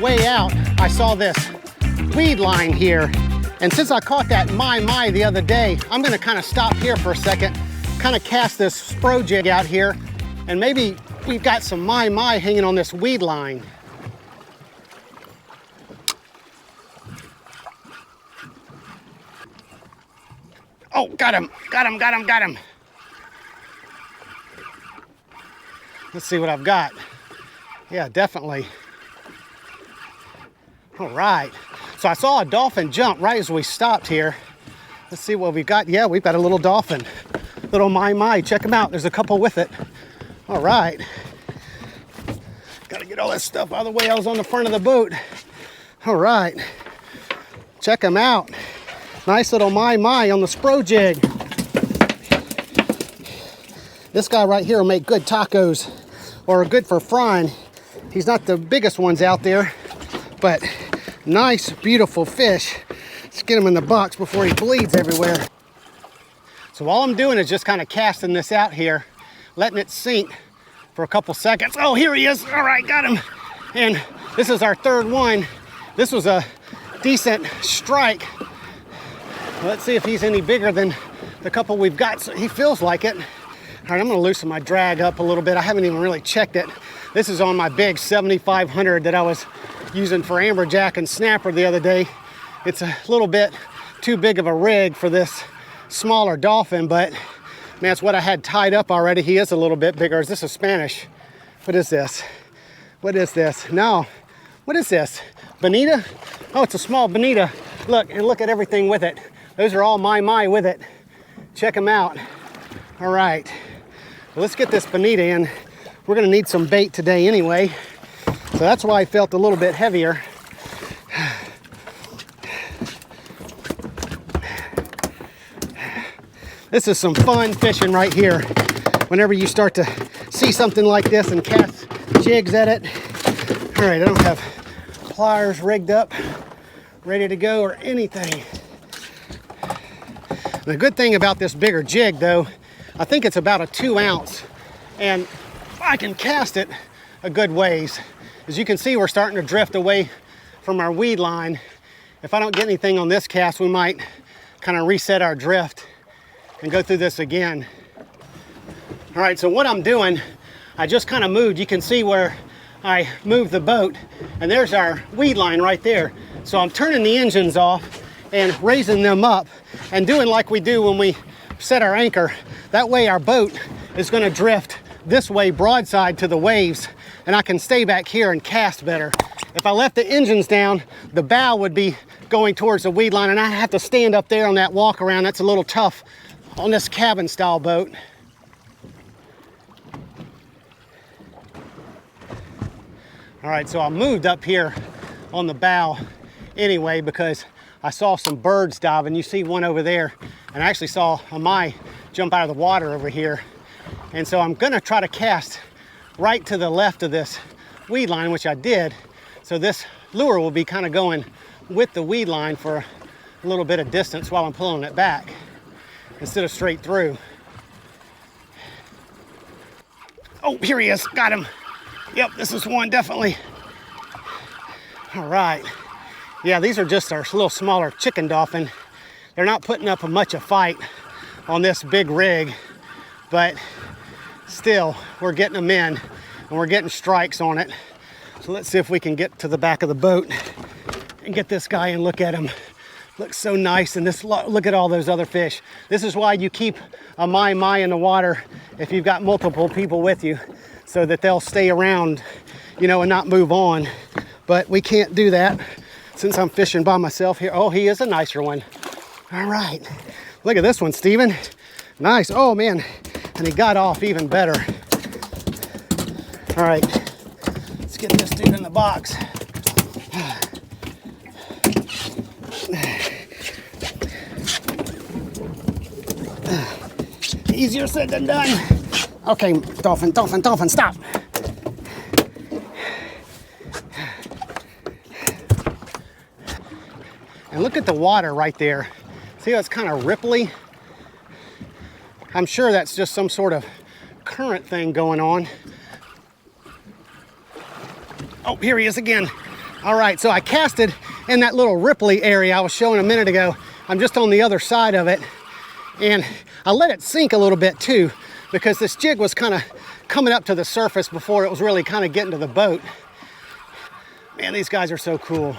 way out, I saw this weed line here. And since I caught that Mahi Mahi the other day, I'm gonna kind of stop here for a second, kind of cast this spro jig out here, and maybe we've got some Mahi Mahi hanging on this weed line. Oh, got him, got him, got him, got him. Let's see what I've got. Yeah, definitely. All right. So I saw a dolphin jump right as we stopped here. Let's see what we've got. Yeah, we've got a little dolphin. Little Mahi Mahi. Check them out. There's a couple with it. All right. Got to get all this stuff out of the way. I was on the front of the boat. All right. Check them out. Nice little Mahi Mahi on the spro jig. This guy right here will make good tacos, or good for frying. He's not the biggest ones out there, but nice, beautiful fish. Let's get him in the box before he bleeds everywhere. So all I'm doing is just kind of casting this out here, letting it sink for a couple seconds. Oh, here he is. All right, got him. And this is our third one. This was a decent strike. Let's see if he's any bigger than the couple we've got. So he feels like it. All right, I'm gonna loosen my drag up a little bit. I haven't even really checked it. This is on my big 7500 that I was using for amberjack and snapper the other day. It's a little bit too big of a rig for this smaller dolphin, but man, it's what I had tied up already. He is a little bit bigger. Is this a Spanish? What is this? What is this? No, what is this? Bonita? Oh, it's a small bonita. Look, and look at everything with it. Those are all Mahi Mahi with it. Check them out. All right, well, let's get this bonita in. We're gonna need some bait today anyway. So that's why I felt a little bit heavier. This is some fun fishing right here. Whenever you start to see something like this and cast jigs at it. All right, I don't have pliers rigged up, ready to go or anything. The good thing about this bigger jig though, I think it's about a 2 ounce, and I can cast it a good ways. As you can see, we're starting to drift away from our weed line. If I don't get anything on this cast, we might kind of reset our drift and go through this again. All right, so what I'm doing, I just kind of moved. You can see where I moved the boat, and there's our weed line right there. So I'm turning the engines off and raising them up and doing like we do when we set our anchor. That way our boat is gonna drift this way broadside to the waves, and I can stay back here and cast better. If I left the engines down, the bow would be going towards the weed line, and I have to stand up there on that walk around. That's a little tough on this cabin style boat. All right, so I moved up here on the bow anyway because I saw some birds diving. You see one over there, and I actually saw a Mahi jump out of the water over here. And so I'm gonna try to cast right to the left of this weed line, which I did. So this lure will be kind of going with the weed line for a little bit of distance while I'm pulling it back instead of straight through. Oh, here he is, got him. Yep, this is one, definitely. All right. Yeah, these are just our little smaller chicken dolphin. They're not putting up much of a fight on this big rig, but still, we're getting them in and we're getting strikes on it. So let's see if we can get to the back of the boat and get this guy and look at him. Looks so nice, and this, look at all those other fish. This is why you keep a Mahi Mahi in the water if you've got multiple people with you, so that they'll stay around, you know, and not move on. But we can't do that since I'm fishing by myself here. Oh, he is a nicer one. All right, look at this one, Steven. Nice, oh man, and he got off even better. All right, let's get this dude in the box. Easier said than done. Okay, dolphin, dolphin, dolphin, stop. And look at the water right there. See how it's kind of ripply? I'm sure that's just some sort of current thing going on. Oh, here he is again. All right, so I casted in that little ripply area I was showing a minute ago. I'm just on the other side of it, and I let it sink a little bit too, because this jig was kind of coming up to the surface before it was really kind of getting to the boat. Man, these guys are so cool.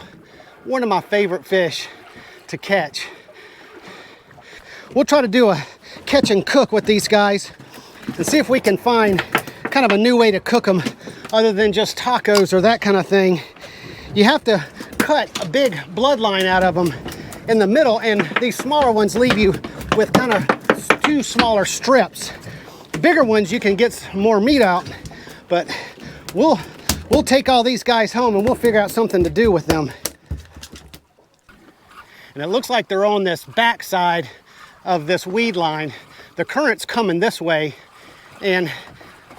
One of my favorite fish to catch. We'll try to do a catch and cook with these guys and see if we can find kind of a new way to cook them other than just tacos or that kind of thing. You have to cut a big bloodline out of them in the middle, and these smaller ones leave you with kind of 2 smaller strips. Bigger ones you can get more meat out, but we'll take all these guys home and we'll figure out something to do with them. And it looks like they're on this back side of this weed line. The current's coming this way, and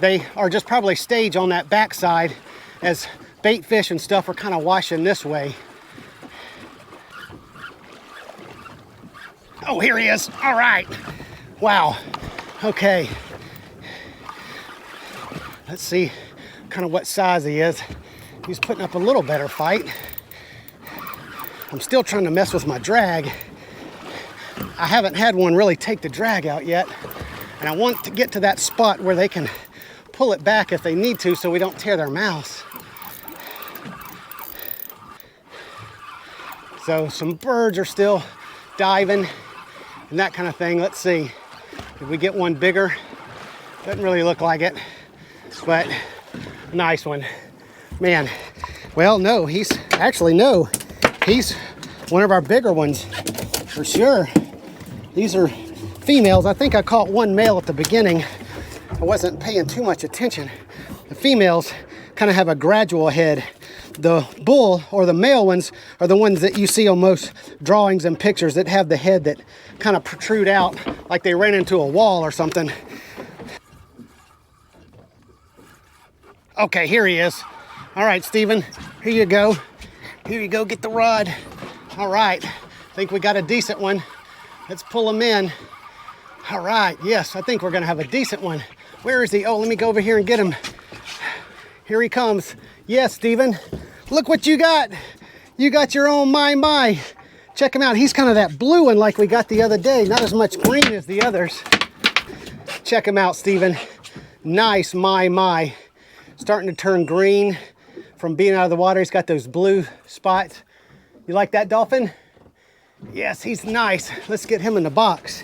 they are just probably staged on that back side as bait fish and stuff are kind of washing this way. Oh, here he is. All right. Wow. Okay. Let's see kind of what size he is. He's putting up a little better fight. I'm still trying to mess with my drag. I haven't had one really take the drag out yet, and I want to get to that spot where they can pull it back if they need to so we don't tear their mouths. So some birds are still diving and that kind of thing. Let's see, did we get one bigger? Doesn't really look like it, but nice one. Man, well, no, he's one of our bigger ones for sure. These are females. I think I caught one male at the beginning. I wasn't paying too much attention. The females kind of have a gradual head. The bull or the male ones are the ones that you see on most drawings and pictures that have the head that kind of protrude out like they ran into a wall or something. Okay, here he is. All right, Stephen, here you go. Here you go, get the rod. All right, I think we got a decent one. Let's pull him in. All right, yes, I think we're gonna have a decent one. Where is he? Oh, let me go over here and get him. Here he comes. Yes, Stephen, look what you got. You got your own Mahi Mahi. Check him out. He's kind of that blue one like we got the other day. Not as much green as the others. Check him out, Stephen. Nice Mahi Mahi. Starting to turn green from being out of the water. He's got those blue spots. You like that, Dolphin? Yes, he's nice. Let's get him in the box.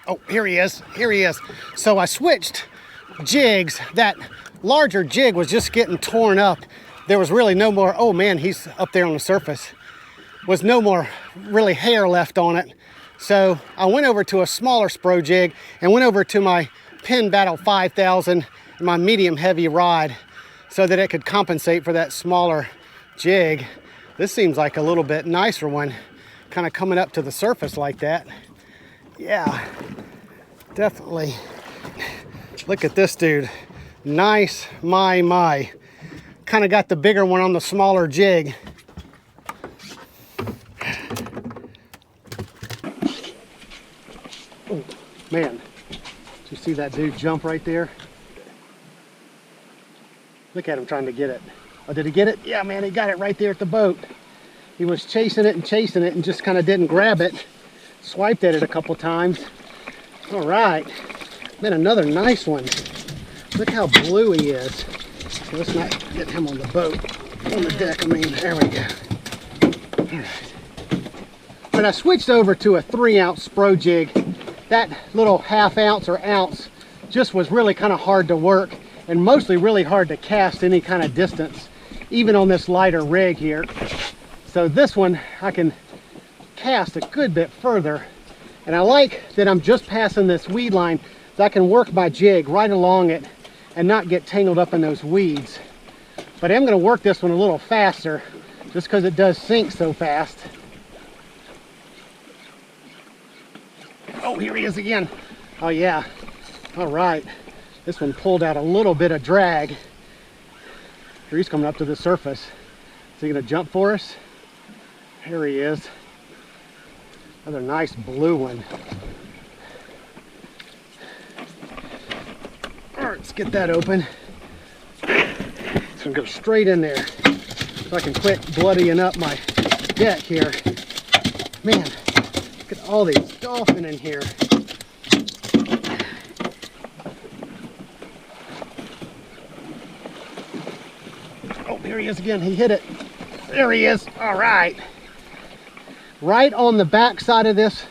Oh, here he is. Here he is. So I switched jigs. That larger jig was just getting torn up. There was really no more. Oh man, he's up there on the surface. Was no more really hair left on it. So I went over to a smaller spro jig and went over to my Penn Battle 5000 and my medium heavy rod so that it could compensate for that smaller jig. This seems like a little bit nicer one, kind of coming up to the surface like that. Yeah, definitely. Look at this dude. Nice Mahi Mahi. Kind of got the bigger one on the smaller jig. Oh, man. Did you see that dude jump right there? Look at him trying to get it. Oh, did he get it? Yeah, man, he got it right there at the boat. He was chasing it and just kind of didn't grab it. Swiped at it a couple times. All right. Man, another nice one. Look how blue he is. So let's not get him on the boat. On the deck, I mean. There we go. All right. When I switched over to a 3-ounce spro jig, that little ½ ounce or ounce just was really kind of hard to work and mostly really hard to cast any kind of distance, even on this lighter rig here. So this one I can cast a good bit further, and I like that I'm just passing this weed line so I can work my jig right along it and not get tangled up in those weeds. But I'm going to work this one a little faster just because it does sink so fast. Oh, here he is again. Oh yeah. All right. This one pulled out a little bit of drag. Here he's coming up to the surface. Is he going to jump for us? Here he is. Another nice blue one. All right, let's get that open. gonna go straight in there so I can quit bloodying up my deck here. Man, look at all these dolphin in here. Oh, here he is again. He hit it. There he is. All right. Right on the back side of this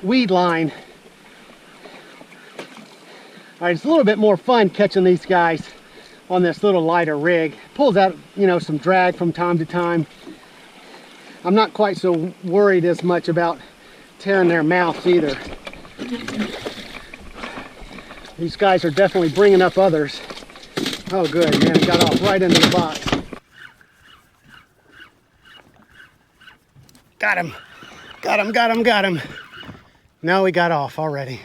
weed line. All right, it's a little bit more fun catching these guys on this little lighter rig. Pulls out, you know, some drag from time to time. I'm not quite so worried as much about tearing their mouths either. These guys are definitely bringing up others. Oh good, man, it got off right into the box. Got him, got him, got him, got him. No, he got off already.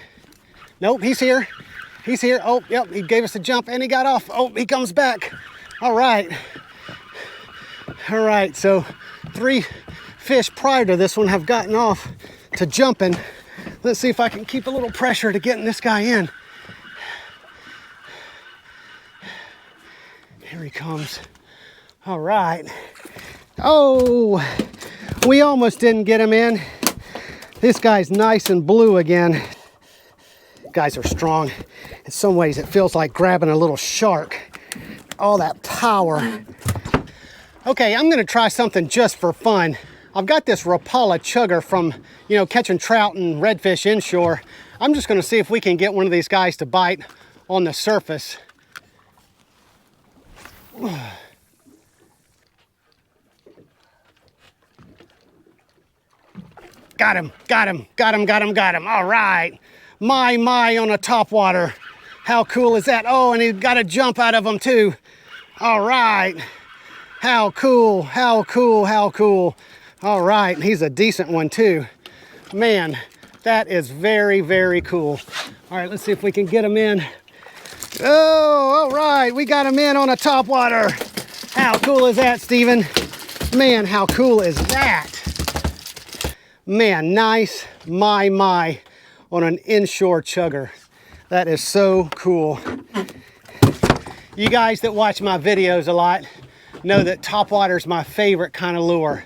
Nope, he's here. He's here. Oh, yep, he gave us a jump and he got off. Oh, he comes back. All right. All right, so 3 fish prior to this one have gotten off to jumping. Let's see if I can keep a little pressure to getting this guy in. Here he comes. All right. Oh, we almost didn't get him in. This guy's nice and blue again. Guys are strong. In some ways it feels like grabbing a little shark. All that power. Okay, I'm gonna try something just for fun. I've got this Rapala chugger from, you know, catching trout and redfish inshore. I'm just gonna see if we can get one of these guys to bite on the surface. Got him, got him, got him, got him, got him. All right. Mahi Mahi on a topwater. How cool is that? Oh, and he got a jump out of him too. All right. How cool, how cool, how cool. All right, he's a decent one too. Man, that is very, very cool. All right, let's see if we can get him in. Oh, all right, we got him in on a topwater. How cool is that, Steven? Man, how cool is that? Man, nice Mahi Mahi on an inshore chugger. That is so cool. You guys that watch my videos a lot know that topwater is my favorite kind of lure.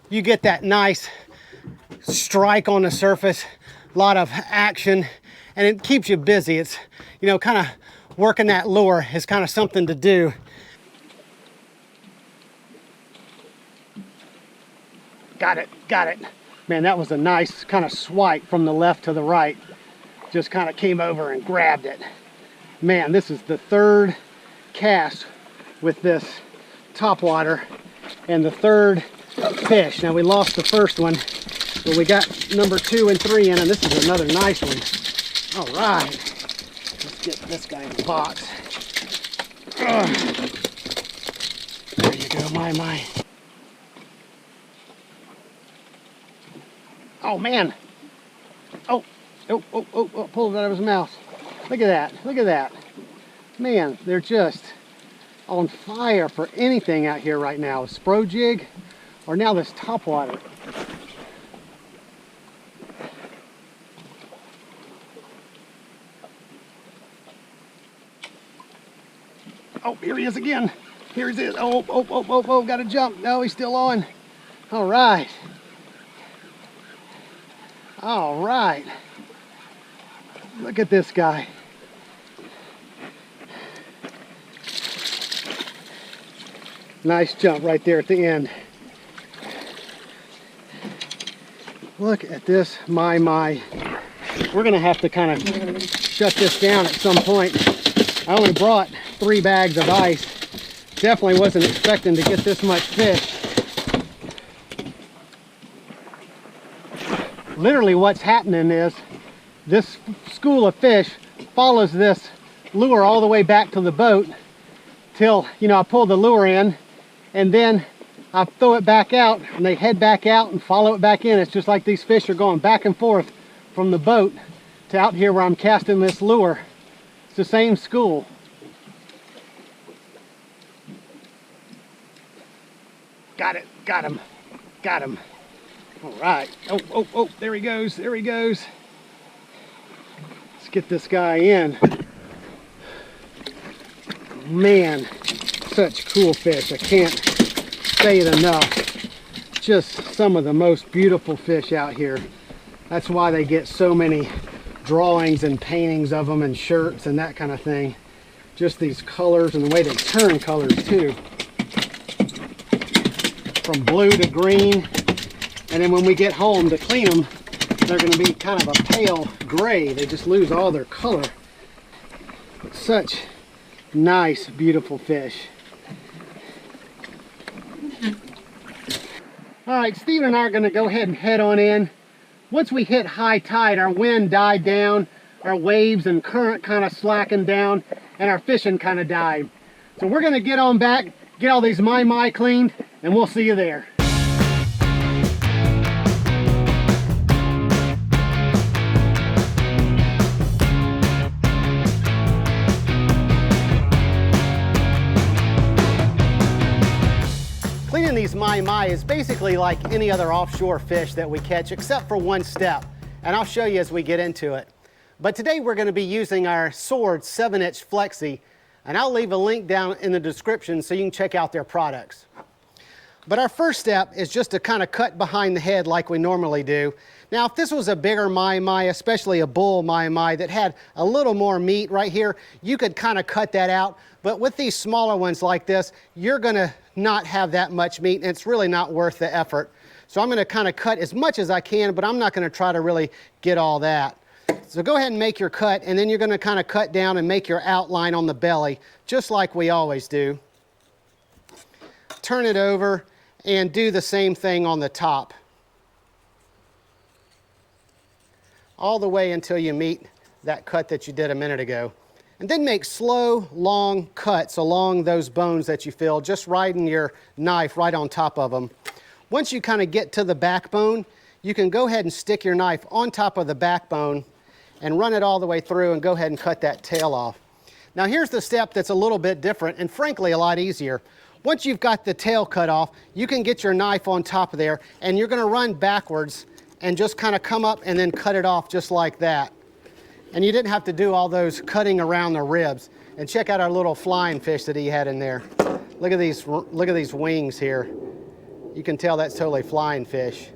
You get that nice strike on the surface, a lot of action, and it keeps you busy. It's, you know, kind of working that lure is kind of something to do. Got it, got it. Man, that was a nice kind of swipe from the left to the right. Just kind of came over and grabbed it. Man, this is the 3rd cast with this topwater and the 3rd fish. Now we lost the first one, but we got number 2 and 3 in, and this is another nice one. All right, let's get this guy in the box. There you go, Mahi Mahi. Oh man! Oh, pulled it out of his mouth. Look at that! Look at that! Man, they're just on fire for anything out here right now. A spro jig, or now this topwater. Oh, here he is again. Here he is. Oh, got to jump. No, he's still on. All right. All right. Look at this guy. Nice jump right there at the end. Look at this Mahi Mahi. We're gonna have to kind of shut this down at some point. I only brought 3 bags of ice. Definitely wasn't expecting to get this much fish. Literally what's happening is this school of fish follows this lure all the way back to the boat till, you know, I pull the lure in, and then I throw it back out and they head back out and follow it back in. It's just like these fish are going back and forth from the boat to out here where I'm casting this lure. It's the same school. Got it, got him, got him. All right, oh, there he goes, there he goes. Let's get this guy in. Man, such cool fish. I can't say it enough. Just some of the most beautiful fish out here. That's why they get so many drawings and paintings of them and shirts and that kind of thing. Just these colors and the way they turn colors too. From blue to green. And then when we get home to clean them, they're going to be kind of a pale gray. They just lose all their color. But such nice, beautiful fish. All right, Steve and I are going to go ahead and head on in. Once we hit high tide, our wind died down, our waves and current kind of slackened down, and our fishing kind of died. So we're going to get on back, get all these Mahi Mahi cleaned, and we'll see you there. Cleaning these Mahi Mahi is basically like any other offshore fish that we catch, except for one step, and I'll show you as we get into it. But today we're going to be using our Sword 7-inch Flexi, and I'll leave a link down in the description so you can check out their products. But our first step is just to kind of cut behind the head like we normally do. Now, if this was a bigger Mahi Mahi, especially a bull Mahi Mahi that had a little more meat right here, you could kind of cut that out. But with these smaller ones like this, you're going to not have that much meat, and it's really not worth the effort. So I'm going to kind of cut as much as I can, but I'm not going to try to really get all that. So go ahead and make your cut, and then you're going to kind of cut down and make your outline on the belly, just like we always do. Turn it over and do the same thing on the top. All the way until you meet that cut that you did a minute ago. And then make slow, long cuts along those bones that you feel, just riding your knife right on top of them. Once you kind of get to the backbone, you can go ahead and stick your knife on top of the backbone and run it all the way through and go ahead and cut that tail off. Now here's the step that's a little bit different and frankly a lot easier. Once you've got the tail cut off, you can get your knife on top of there and you're going to run backwards and just kind of come up and then cut it off just like that. And you didn't have to do all those cutting around the ribs. And check out our little flying fish that he had in there. Look at these wings here. You can tell that's totally flying fish.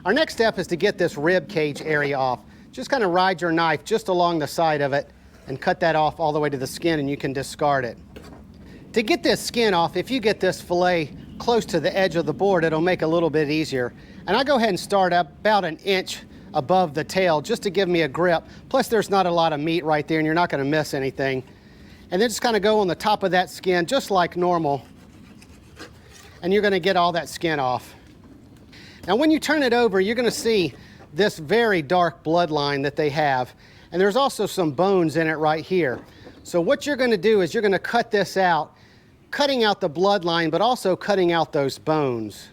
Our next step is to get this rib cage area off. Just kind of ride your knife just along the side of it and cut that off all the way to the skin, and you can discard it. To get this skin off, if you get this fillet close to the edge of the board, it'll make it a little bit easier. And I go ahead and start up about an inch above the tail just to give me a grip. Plus there's not a lot of meat right there and you're not going to miss anything. And then just kind of go on the top of that skin just like normal. And you're going to get all that skin off. Now when you turn it over, you're going to see this very dark bloodline that they have. And there's also some bones in it right here. So what you're going to do is you're going to cut this out, cutting out the bloodline, but also cutting out those bones.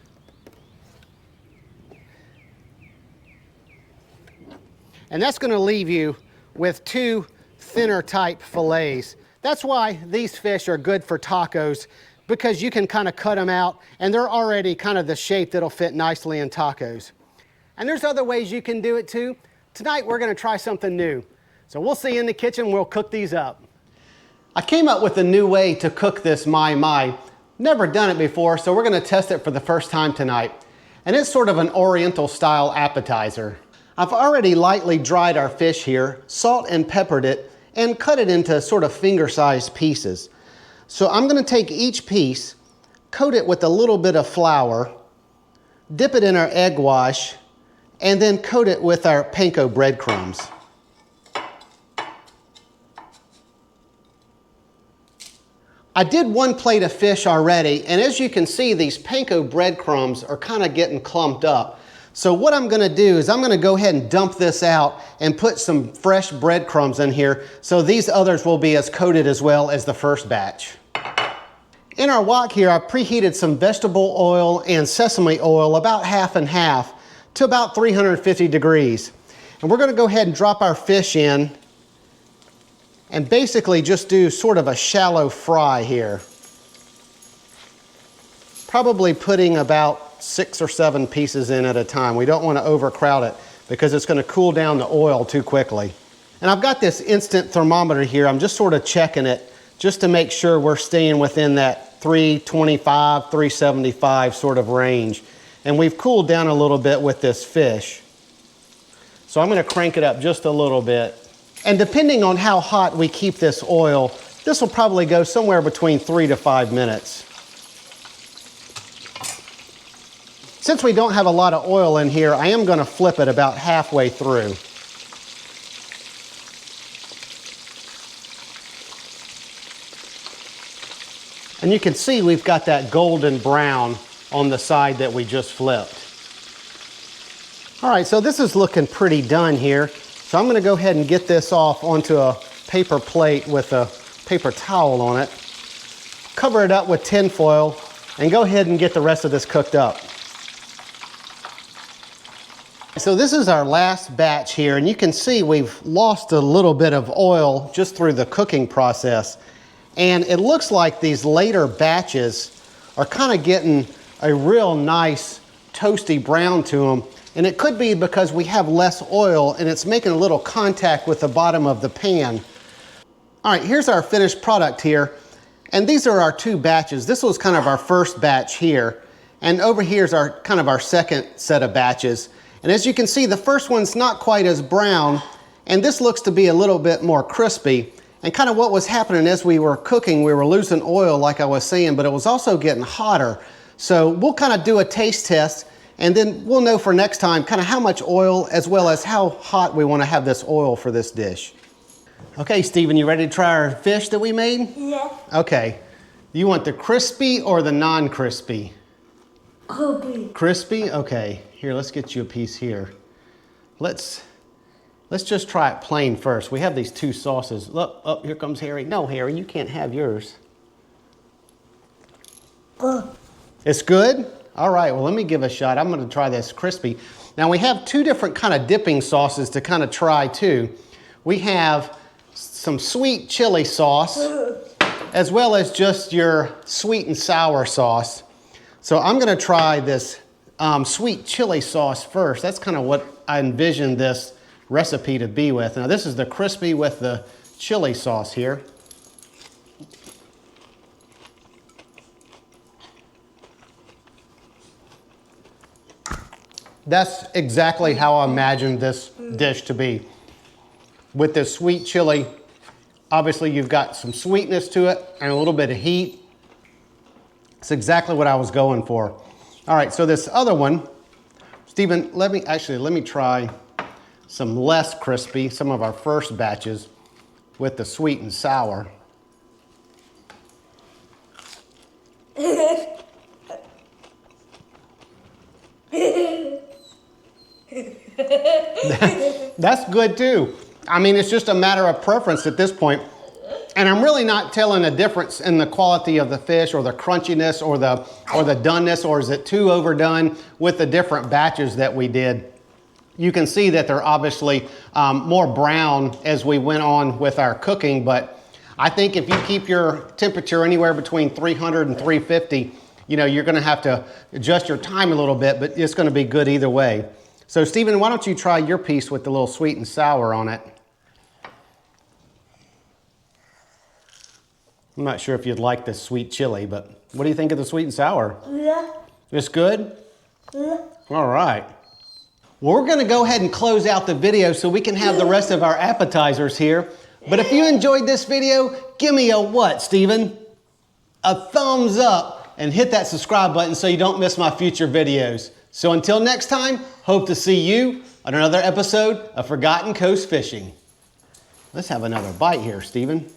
And that's going to leave you with two thinner type fillets. That's why these fish are good for tacos, because you can kind of cut them out and they're already kind of the shape that'll fit nicely in tacos. And there's other ways you can do it too. Tonight we're going to try something new. So we'll see you in the kitchen, we'll cook these up. I came up with a new way to cook this Mahi Mahi. Never done it before, so we're going to test it for the first time tonight. And it's sort of an Oriental style appetizer. I've already lightly dried our fish here, salt and peppered it, and cut it into sort of finger-sized pieces. So I'm going to take each piece, coat it with a little bit of flour, dip it in our egg wash, and then coat it with our Panko breadcrumbs. I did one plate of fish already, and as you can see, these Panko breadcrumbs are kind of getting clumped up. So what I'm going to do is I'm going to go ahead and dump this out and put some fresh breadcrumbs in here so these others will be as coated as well as the first batch. In our wok here, I preheated some vegetable oil and sesame oil about half and half to about 350 degrees. And we're going to go ahead and drop our fish in and basically just do sort of a shallow fry here. Probably putting about 6 or 7 pieces in at a time. We don't want to overcrowd it because it's going to cool down the oil too quickly. And I've got this instant thermometer here. I'm just sort of checking it just to make sure we're staying within that 325, 375 sort of range. And we've cooled down a little bit with this fish. So I'm gonna crank it up just a little bit. And depending on how hot we keep this oil, this will probably go somewhere between 3 to 5 minutes. Since we don't have a lot of oil in here, I am gonna flip it about halfway through. And you can see we've got that golden brown on the side that we just flipped. All right, so this is looking pretty done here. So I'm gonna go ahead and get this off onto a paper plate with a paper towel on it. Cover it up with tin foil and go ahead and get the rest of this cooked up. So this is our last batch here, and you can see we've lost a little bit of oil just through the cooking process. And it looks like these later batches are kind of getting a real nice toasty brown to them. And it could be because we have less oil and it's making a little contact with the bottom of the pan. All right, here's our finished product here. And these are our 2 batches. This was kind of our first batch here. And over here is our kind of our second set of batches. And as you can see, the first one's not quite as brown, and this looks to be a little bit more crispy. And kind of what was happening as we were cooking, we were losing oil like I was saying, but it was also getting hotter. So we'll kind of do a taste test, and then we'll know for next time kind of how much oil as well as how hot we want to have this oil for this dish. Okay, Stephen, you ready to try our fish that we made? Yeah. Okay. You want the crispy or the non-crispy? Crispy. Crispy? Okay. Here, let's get you a piece here. Let's just try it plain first. We have these 2 sauces. Look, oh, here comes Harry. No, Harry, you can't have yours. Good. It's good? All right, well, let me give a shot. I'm gonna try this crispy. Now we have 2 different kind of dipping sauces to kind of try too. We have some sweet chili sauce, as well as just your sweet and sour sauce. So I'm gonna try this sweet chili sauce first. That's kind of what I envisioned this recipe to be with. Now this is the crispy with the chili sauce here. That's exactly how I imagined this dish to be. With this sweet chili, obviously you've got some sweetness to it and a little bit of heat. It's exactly what I was going for. All right, so this other one, Stephen, let me try some less crispy, some of our first batches with the sweet and sour. That's good too. I mean, it's just a matter of preference at this point. And I'm really not telling a difference in the quality of the fish or the crunchiness or the doneness, or is it too overdone with the different batches that we did. You can see that they're obviously more brown as we went on with our cooking, but I think if you keep your temperature anywhere between 300 and 350, you know, you're gonna have to adjust your time a little bit, but it's gonna be good either way. So Stephen, why don't you try your piece with the little sweet and sour on it? I'm not sure if you'd like this sweet chili, but what do you think of the sweet and sour? Yeah. It's good? Yeah. All right. Well, we're gonna go ahead and close out the video so we can have the rest of our appetizers here. But if you enjoyed this video, give me a what, Stephen? A thumbs up and hit that subscribe button so you don't miss my future videos. So until next time, hope to see you on another episode of Forgotten Coast Fishing. Let's have another bite here, Stephen.